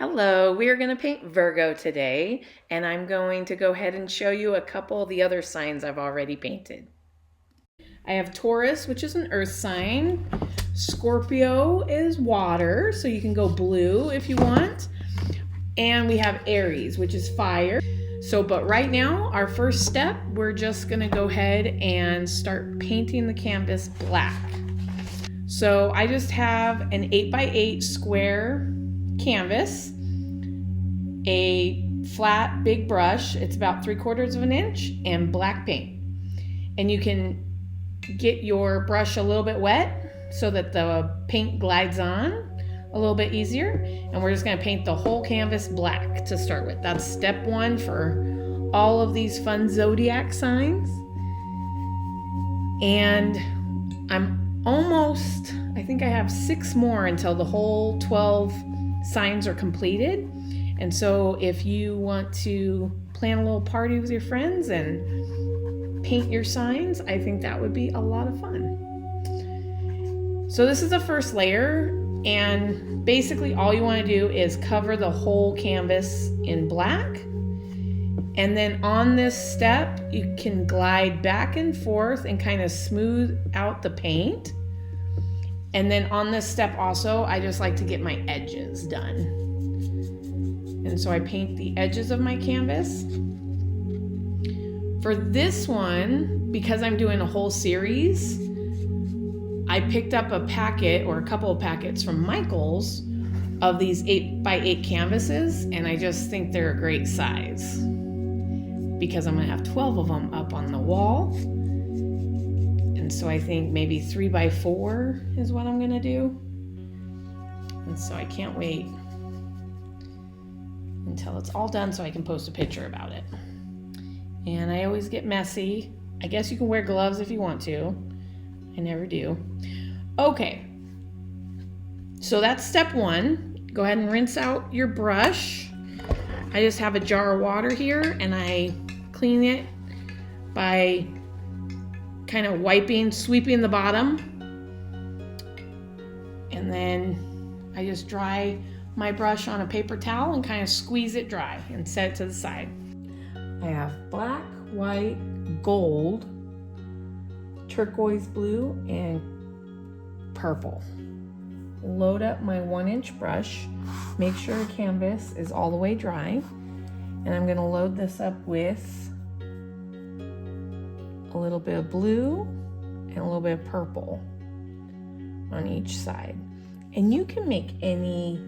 Hello, we are going to paint Virgo today, and I'm going to go ahead and show you a couple of the other signs I've already painted. I have Taurus, which is an earth sign. Scorpio is water, so you can go blue if you want. And we have Aries, which is fire. But right now, our first step, we're just going to go ahead and start painting the canvas black. So I just have an 8x8 square canvas, a flat big brush, it's about 3/4 of an inch, and black paint. And you can get your brush a little bit wet so that the paint glides on a little bit easier. And we're just going to paint the whole canvas black to start with. That's step one for all of these fun zodiac signs. And I think I have 6 more until the whole 12 signs are completed. And so if you want to plan a little party with your friends and paint your signs, I think that would be a lot of fun. So this is the first layer, and basically all you want to do is cover the whole canvas in black. And then on this step, you can glide back and forth and kind of smooth out the paint. And then on this step also, I just like to get my edges done. And so I paint the edges of my canvas. For this one, because I'm doing a whole series, I picked up a packet or a couple of packets from Michael's of these 8x8 canvases, and I just think they're a great size because I'm gonna have 12 of them up on the wall. And so I think maybe 3x4 is what I'm gonna do. And so I can't wait until it's all done so I can post a picture about it. And I always get messy. I guess you can wear gloves if you want to. I never do. Okay, so that's step one. Go ahead and rinse out your brush. I just have a jar of water here, and I clean it by kind of sweeping the bottom. And then I just dry my brush on a paper towel and kind of squeeze it dry and set it to the side. I have black, white, gold, turquoise blue, and purple. Load up my 1-inch brush. Make sure the canvas is all the way dry. And I'm going to load this up with a little bit of blue and a little bit of purple on each side. And you can make any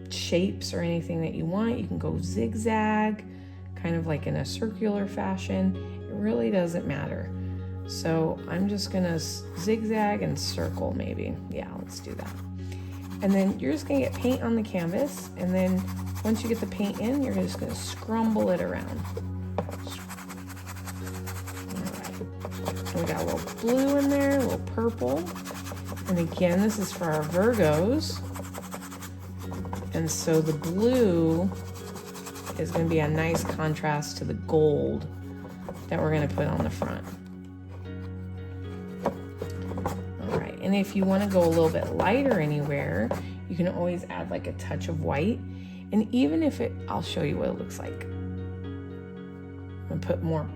shapes or anything that you want. You can go zigzag, kind of like in a circular fashion. It really doesn't matter. So I'm just gonna zigzag and circle maybe. Yeah, let's do that. And then you're just gonna get paint on the canvas, and then once you get the paint in, you're just gonna scrumble it around. All right. We got a little blue in there, a little purple. And again, this is for our Virgos. And so the blue is gonna be a nice contrast to the gold that we're gonna put on the front. All right, and if you wanna go a little bit lighter anywhere, you can always add like a touch of white. And even if I'll show you what it looks like. I'm gonna put more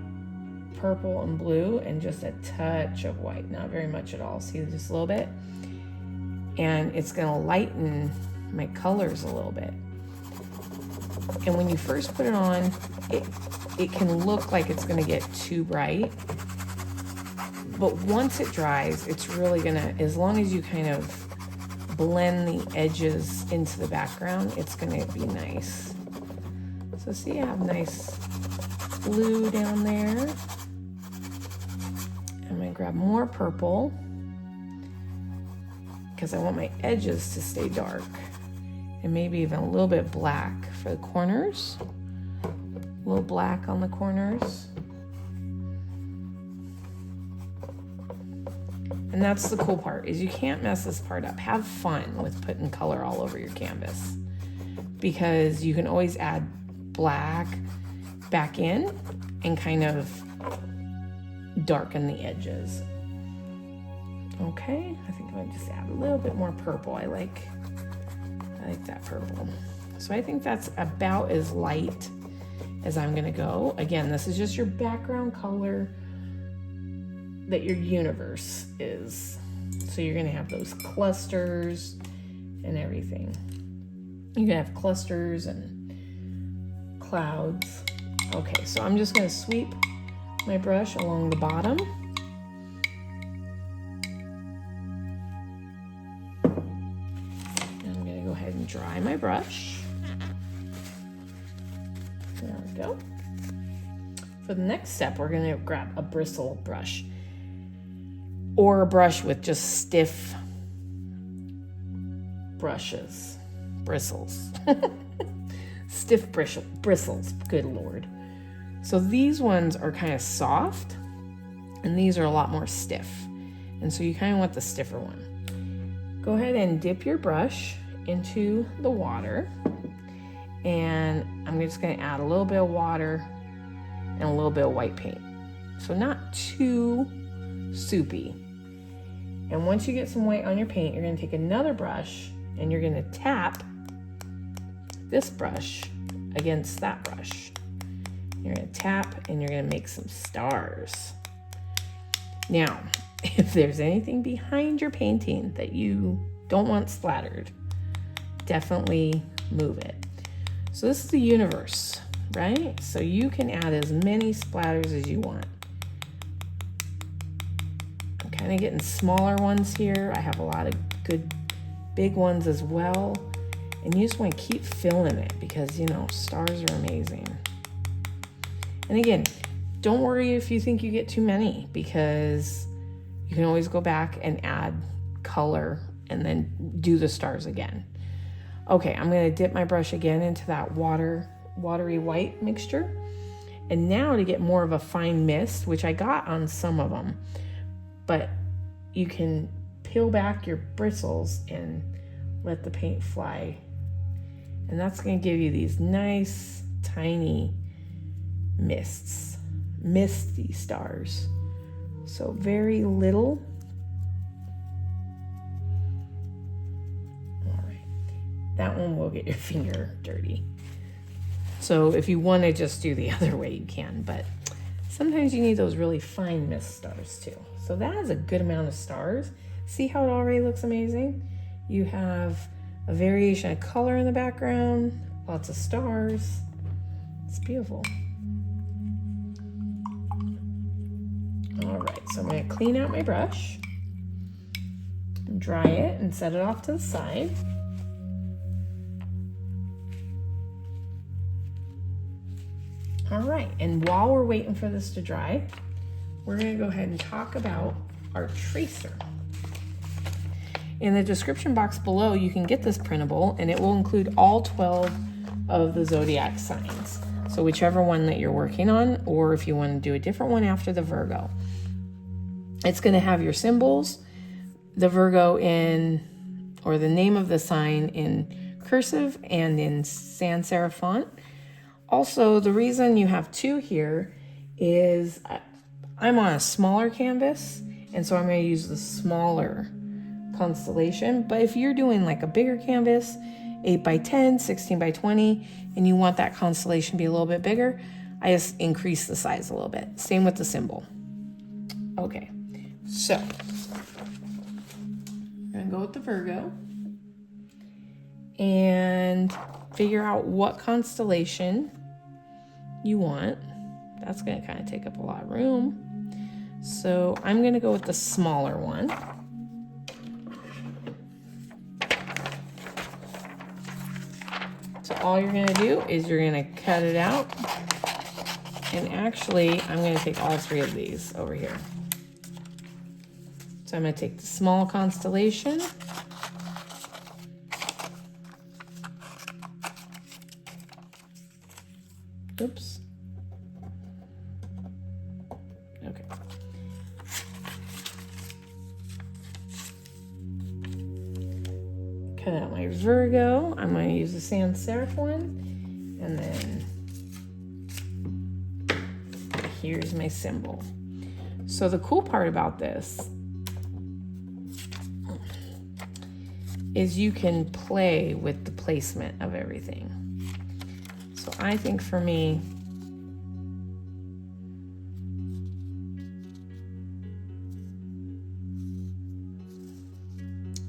purple and blue and just a touch of white, not very much at all, see, just a little bit. And it's gonna lighten my colors a little bit. And when you first put it on, it can look like it's gonna get too bright. But once it dries, it's really gonna, as long as you kind of blend the edges into the background, it's gonna be nice. So see, I have nice blue down there. I'm gonna grab more purple because I want my edges to stay dark. And maybe even a little bit black for the corners. A little black on the corners. And that's the cool part, is you can't mess this part up. Have fun with putting color all over your canvas, because you can always add black back in and kind of darken the edges. Okay, I think I'm gonna just add a little bit more purple. I like that purple. So I think that's about as light as I'm gonna go. Again, this is just your background color that your universe is. So you're gonna have those clusters and everything. You're gonna have clusters and clouds. Okay, so I'm just gonna sweep my brush along the bottom. And I'm gonna go ahead and dry my brush. There we go. For the next step, we're gonna grab a bristle brush or a brush with just stiff bristles. Stiff bristles, good Lord. So these ones are kind of soft and these are a lot more stiff. And so you kind of want the stiffer one. Go ahead and dip your brush into the water. And I'm just gonna add a little bit of water and a little bit of white paint. So not too soupy. And once you get some white on your paint, you're gonna take another brush and you're gonna tap this brush against that brush. You're gonna tap and you're gonna make some stars. Now, if there's anything behind your painting that you don't want splattered, definitely move it. So this is the universe, right? So you can add as many splatters as you want. I'm kind of getting smaller ones here. I have a lot of good big ones as well. And you just want to keep filling it because, you know, stars are amazing. And again, don't worry if you think you get too many because you can always go back and add color and then do the stars again. Okay, I'm going to dip my brush again into that watery white mixture. And now to get more of a fine mist, which I got on some of them, but you can peel back your bristles and let the paint fly. And that's going to give you these nice, tiny mists, misty stars. So very little. All right, that one will get your finger dirty. So if you want to just do the other way, you can, but sometimes you need those really fine mist stars too. So that is a good amount of stars. See how it already looks amazing? You have a variation of color in the background, lots of stars. It's beautiful. All right, so I'm going to clean out my brush, dry it, and set it off to the side. All right, and while we're waiting for this to dry, we're going to go ahead and talk about our tracer. In the description box below, you can get this printable, and it will include all 12 of the zodiac signs. So whichever one that you're working on, or if you want to do a different one after the Virgo. It's going to have your symbols, the Virgo or the name of the sign in cursive and in sans serif font. Also, the reason you have 2 here is I'm on a smaller canvas, and so I'm going to use the smaller Constellation. But if you're doing like a bigger canvas, 8x10, 16x20, and you want that Constellation to be a little bit bigger, I just increase the size a little bit. Same with the symbol. Okay, so I'm going to go with the Virgo and figure out what constellation you want. That's going to kind of take up a lot of room. So I'm going to go with the smaller one. So all you're going to do is you're going to cut it out. And actually, I'm going to take all 3 of these over here. So I'm going to take the small constellation. Oops. Okay. Cut out my Virgo. I'm going to use the sans serif one. And then here's my symbol. So the cool part about this is you can play with the placement of everything. So I think for me,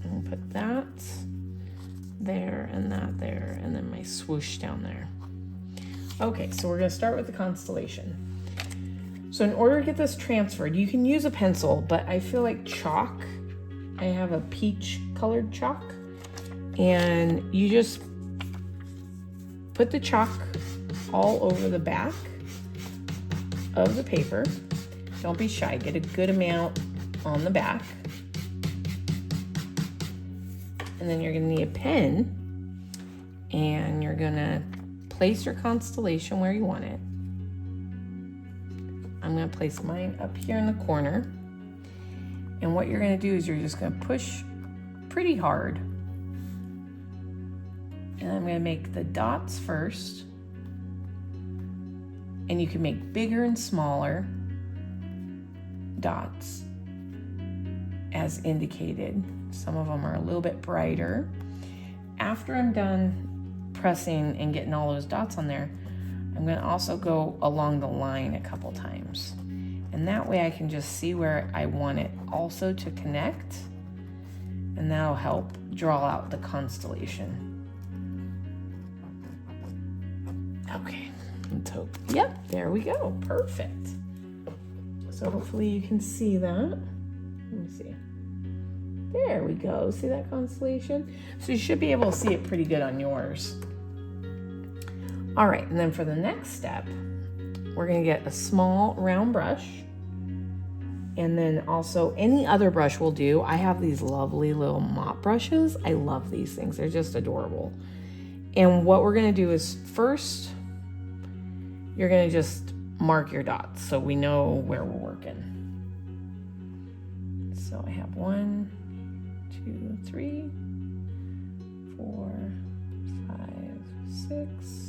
I'll put that there and that there, and then my swoosh down there. Okay, so we're gonna start with the constellation. So in order to get this transferred, you can use a pencil, but I feel like chalk. I have a peach colored chalk, and you just put the chalk all over the back of the paper. Don't be shy, get a good amount on the back. And then you're gonna need a pen, and you're gonna place your constellation where you want it. I'm gonna place mine up here in the corner. And what you're gonna do is you're just gonna push pretty hard. And I'm gonna make the dots first. And you can make bigger and smaller dots as indicated. Some of them are a little bit brighter. After I'm done pressing and getting all those dots on there, I'm gonna also go along the line a couple times. And that way I can just see where I want it also to connect. And that'll help draw out the constellation. Okay, let's hope. Yep, there we go, perfect. So hopefully you can see that. Let me see. There we go, see that constellation? So you should be able to see it pretty good on yours. All right, and then for the next step, we're gonna get a small round brush, and then also any other brush will do. I have these lovely little mop brushes. I love these things, they're just adorable. And what we're gonna do is first, you're gonna just mark your dots so we know where we're working. So I have 1, 2, 3, 4, 5, 6.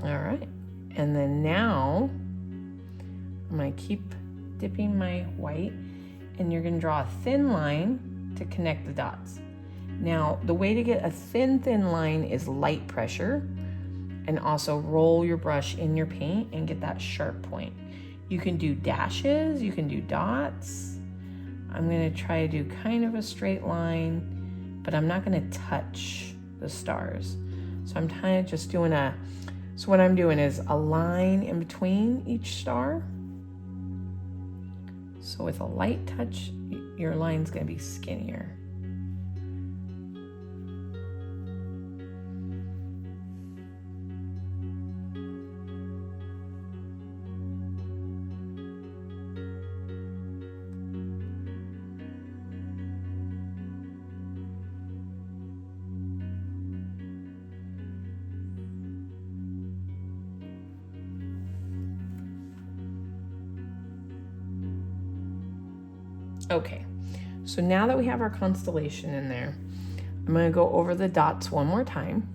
All right, and then now I'm gonna keep dipping my white, and you're gonna draw a thin line to connect the dots. Now, the way to get a thin line is light pressure, and also roll your brush in your paint and get that sharp point. You can do dashes, you can do dots. I'm gonna try to do kind of a straight line, but I'm not gonna touch the stars. So I'm kind of just doing so what I'm doing is a line in between each star. So with a light touch, your line's gonna be skinnier. Okay, so now that we have our constellation in there, I'm gonna go over the dots one more time,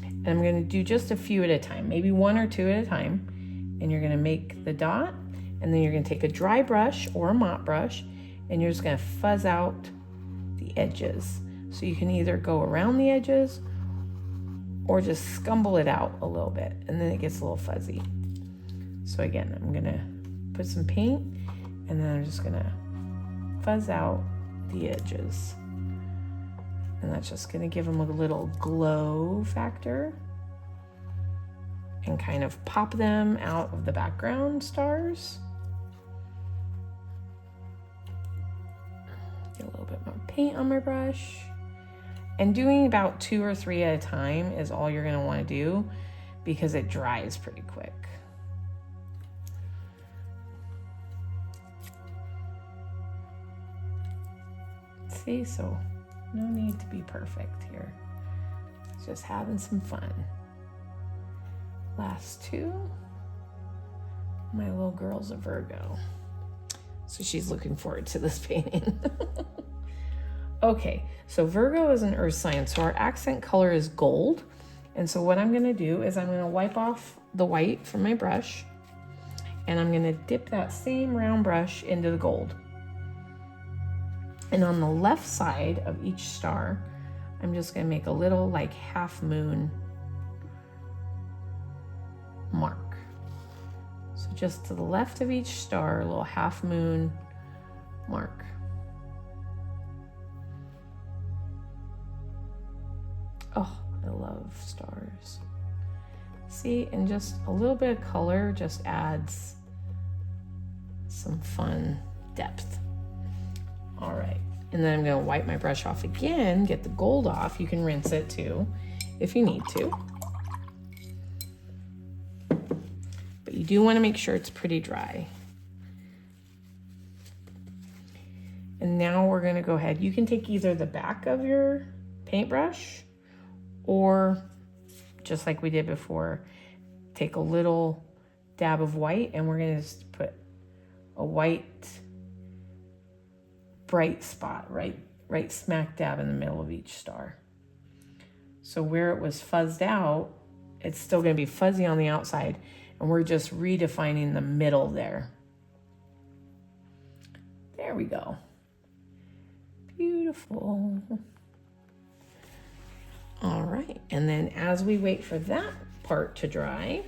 and I'm gonna do just a few at a time, maybe 1 or 2 at a time, and you're gonna make the dot, and then you're gonna take a dry brush or a mop brush, and you're just gonna fuzz out the edges. So you can either go around the edges or just scumble it out a little bit, and then it gets a little fuzzy. So again, I'm gonna put some paint, and then I'm just gonna fuzz out the edges, and that's just going to give them a little glow factor and kind of pop them out of the background stars. Get a little bit more paint on my brush, and doing about 2 or 3 at a time is all you're going to want to do because it dries pretty quick. See, so no need to be perfect here. Just having some fun. Last 2. My little girl's a Virgo, so she's looking forward to this painting. Okay, so Virgo is an earth sign, so our accent color is gold. And so what I'm gonna do is I'm gonna wipe off the white from my brush, and I'm gonna dip that same round brush into the gold. And on the left side of each star, I'm just gonna make a little like half moon mark. So just to the left of each star, a little half moon mark. Oh, I love stars. See, and just a little bit of color just adds some fun depth. All right, and then I'm gonna wipe my brush off again, get the gold off. You can rinse it too, if you need to. But you do wanna make sure it's pretty dry. And now we're gonna go ahead. You can take either the back of your paintbrush or just like we did before, take a little dab of white, and we're gonna just put a white bright spot right smack dab in the middle of each star. So where it was fuzzed out, it's still gonna be fuzzy on the outside, and we're just redefining the middle there. There we go. Beautiful. All right, and then as we wait for that part to dry,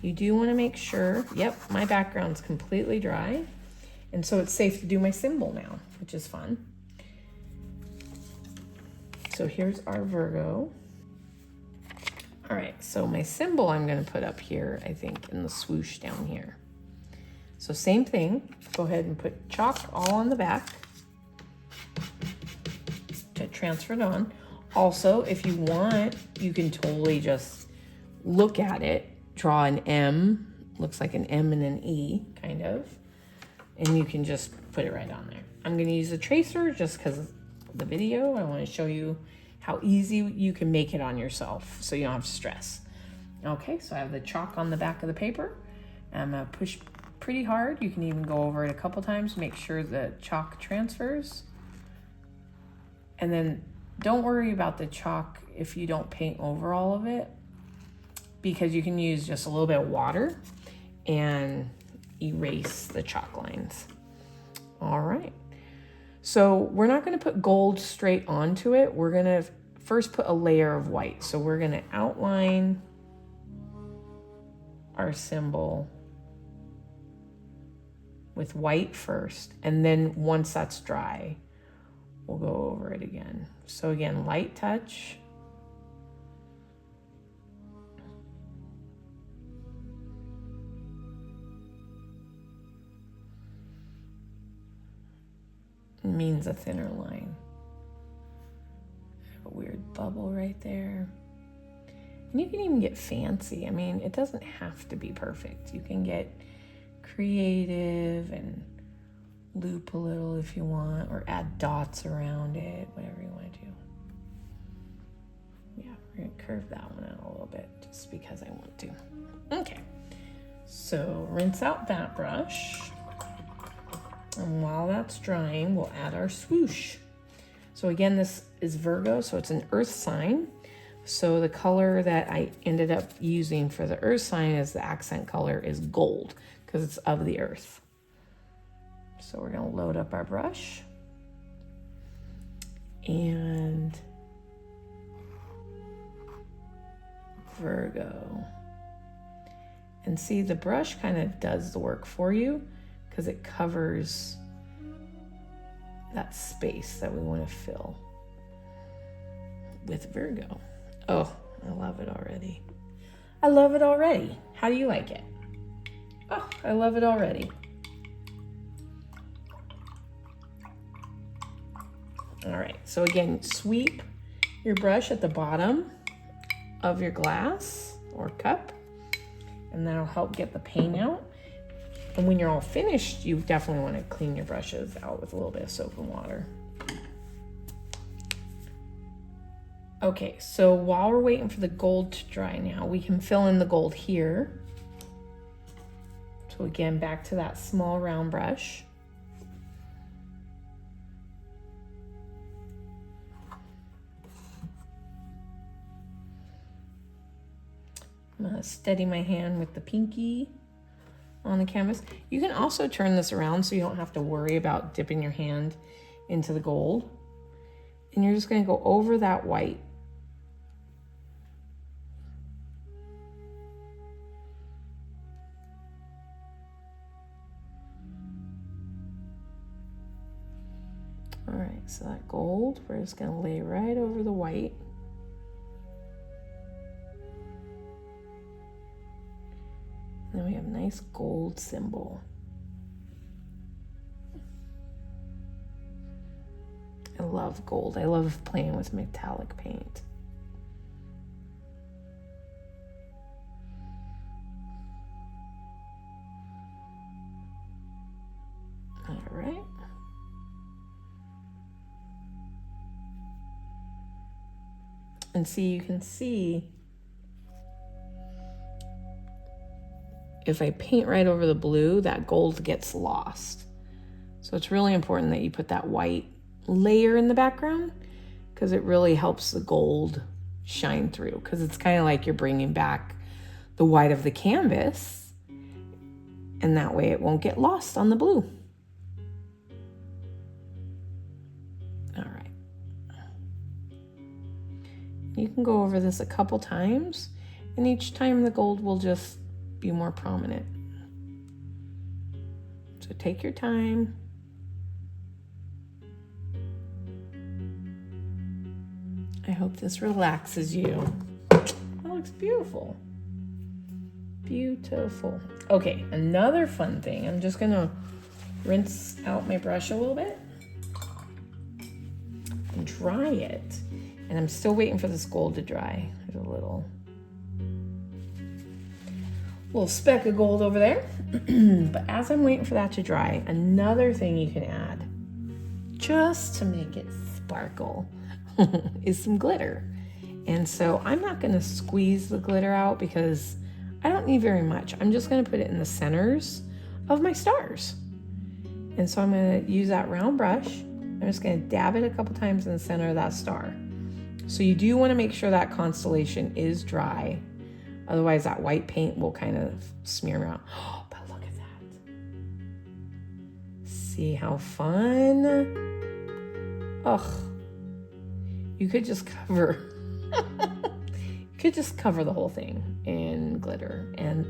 you do want to make sure, yep, my background's completely dry, and so it's safe to do my symbol now, which is fun. So here's our Virgo. All right, so my symbol I'm going to put up here, I think, in the swoosh down here. So same thing, go ahead and put chalk all on the back to transfer it on. Also, if you want, you can totally just look at it, draw an M, looks like an M and an E, kind of, and you can just put it right on there. I'm gonna use a tracer just because of the video. I wanna show you how easy you can make it on yourself so you don't have to stress. Okay, so I have the chalk on the back of the paper. I'm gonna push pretty hard. You can even go over it a couple times, make sure the chalk transfers. And then don't worry about the chalk if you don't paint over all of it, because you can use just a little bit of water and erase the chalk lines. All right. So we're not going to put gold straight onto it. We're going to first put a layer of white. So we're going to outline our symbol with white first, and then once that's dry, we'll go over it again. So again, light touch. It means a thinner line. A weird bubble right there. And you can even get fancy. I mean, it doesn't have to be perfect. You can get creative and loop a little if you want, or add dots around it, whatever you want to do. Yeah, we're gonna curve that one out a little bit just because I want to. Okay, so rinse out that brush. And while that's drying, we'll add our swoosh. So again, this is Virgo, so it's an earth sign. So the color that I ended up using for the earth sign as the accent color is gold, because it's of the earth. So we're gonna load up our brush and Virgo. And see, the brush kind of does the work for you because it covers that space that we want to fill with Virgo. Oh, I love it already. I love it already. How do you like it? Oh, I love it already. All right, so again, sweep your brush at the bottom of your glass or cup, and that'll help get the paint out. And when you're all finished, you definitely want to clean your brushes out with a little bit of soap and water. Okay, so while we're waiting for the gold to dry now, we can fill in the gold here. So again, back to that small round brush. steady my hand with the pinky on the canvas. You can also turn this around so you don't have to worry about dipping your hand into the gold. And you're just going to go over that white. All right, so that gold, we're just going to lay right over the white. And then we have a nice gold symbol. I love gold. I love playing with metallic paint. All right. And see, you can see if I paint right over the blue, that gold gets lost. So it's really important that you put that white layer in the background because it really helps the gold shine through, because it's kind of like you're bringing back the white of the canvas, and that way it won't get lost on the blue. All right. You can go over this a couple times, and each time the gold will just be more prominent. So take your time. I hope this relaxes you. That looks beautiful. Beautiful. Okay, another fun thing. I'm just gonna rinse out my brush a little bit and dry it. And I'm still waiting for this gold to dry. There's a little speck of gold over there. But as I'm waiting for that to dry, another thing you can add, just to make it sparkle, is some glitter. And so I'm not going to squeeze the glitter out because I don't need very much. I'm just going to put it in the centers of my stars. And so I'm going to use that round brush. I'm just going to dab it a couple times in the center of that star. So you do want to make sure that constellation is dry. Otherwise that white paint will kind of smear around. Oh, but look at that. See how fun? Ugh. You could just cover the whole thing in glitter and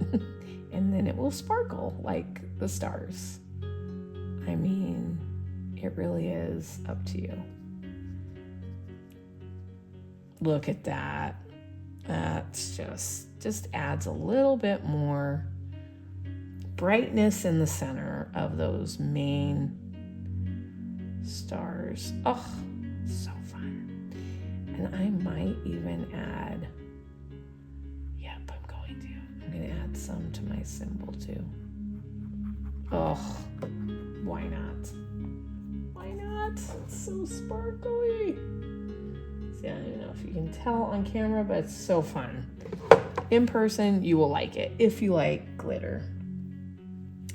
then it will sparkle like the stars. I mean, it really is up to you. Look at that. That's just adds a little bit more brightness in the center of those main stars. Oh, so fun. And I might even add, I'm going to add some to my symbol too. Oh, why not? Why not? It's so sparkly. See, I don't know if you can tell on camera, but it's so fun. In person, you will like it if you like glitter.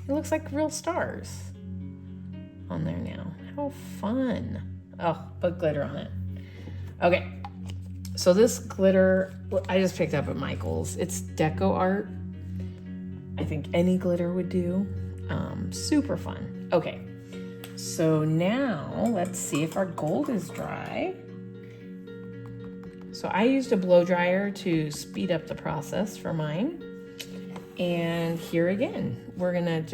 It looks like real stars on there now. How fun. Oh, put glitter on it. Okay, so this glitter, I just picked up at Michael's. It's deco art. I think any glitter would do. Super fun. Okay, so now let's see if our gold is dry. So I used a blow dryer to speed up the process for mine. And here again, we're gonna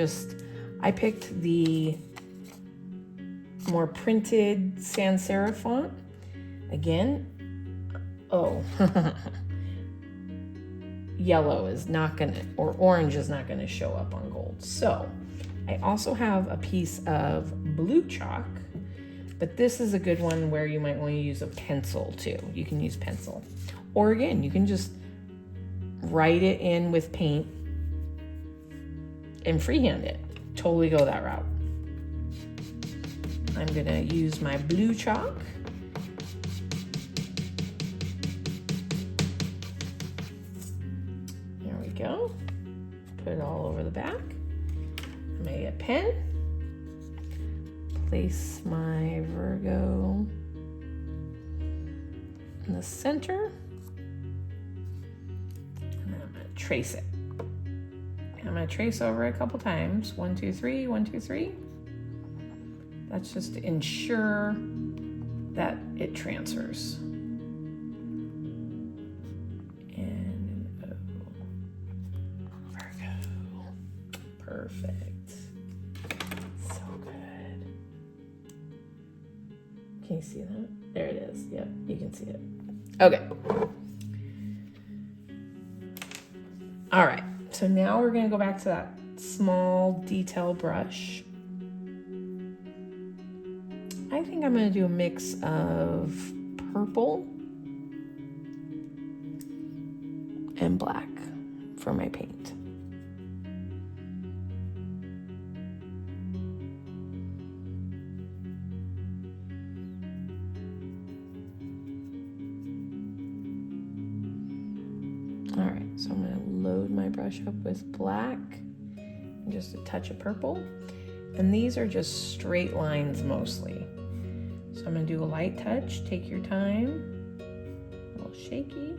I picked the more printed sans serif font. Again, yellow is not gonna, or orange is not gonna show up on gold. So I also have a piece of blue chalk, but this is a good one where you might want to use a pencil too. You can use pencil. Or again, you can just write it in with paint and freehand it. Totally go that route. I'm gonna use my blue chalk. There we go. Put it all over the back. I'm gonna get a pen. Place my Virgo in the center. And I'm gonna trace it. I'm going to trace over it a couple times. 1, 2, 3, 1, 2, 3. That's just to ensure that it transfers. And an O. Virgo. Perfect. So good. Can you see that? There it is. Yep, you can see it. Okay. All right. So now we're going to go back to that small detail brush. I think I'm going to do a mix of purple and black for my paint. All right, so I'm going to load my brush up with black and just a touch of purple. And these are just straight lines mostly. So I'm going to do a light touch. Take your time. A little shaky.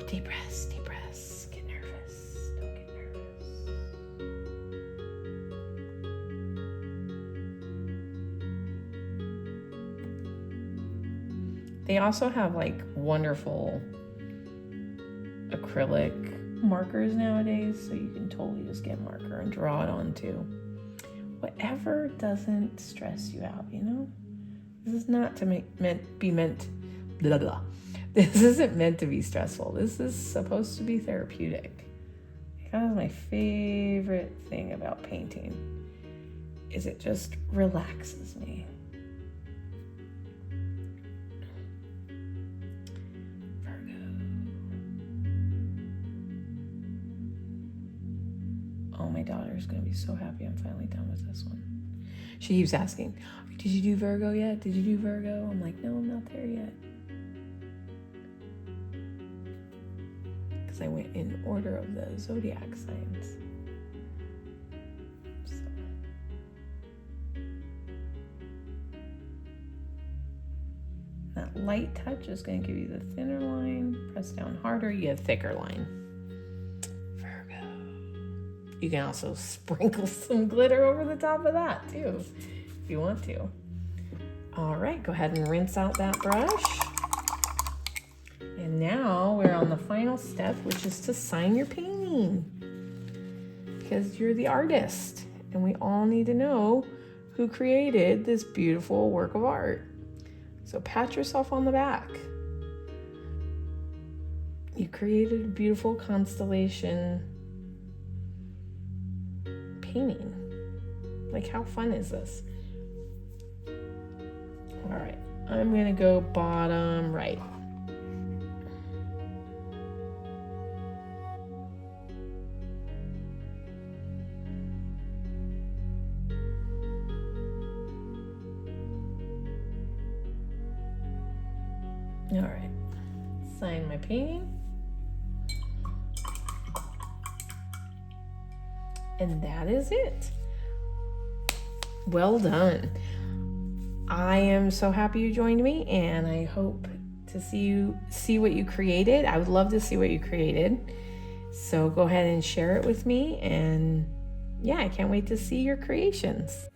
Deep breaths, deep breaths. Get nervous. Don't get nervous. They also have like wonderful acrylic markers nowadays, so you can totally just get marker and draw it onto whatever doesn't stress you out, you know? This is not to blah, blah. This isn't meant to be stressful. This is supposed to be therapeutic. Kind of my favorite thing about painting is it just relaxes me. Oh, my daughter's going to be so happy I'm finally done with this one. She keeps asking, did you do Virgo yet? Did you do Virgo? I'm like, no, I'm not there yet. Because I went in order of the zodiac signs. So. That light touch is going to give you the thinner line. Press down harder, you get a thicker line. You can also sprinkle some glitter over the top of that too, if you want to. All right, go ahead and rinse out that brush. And now we're on the final step, which is to sign your painting. Because you're the artist, and we all need to know who created this beautiful work of art. So pat yourself on the back. You created a beautiful constellation painting. Like, how fun is this? All right, I'm gonna go bottom right. All right, sign my painting. And that is it. Well done. I am so happy you joined me, and I hope to see what you created. I would love to see what you created. So go ahead and share it with me, and yeah, I can't wait to see your creations.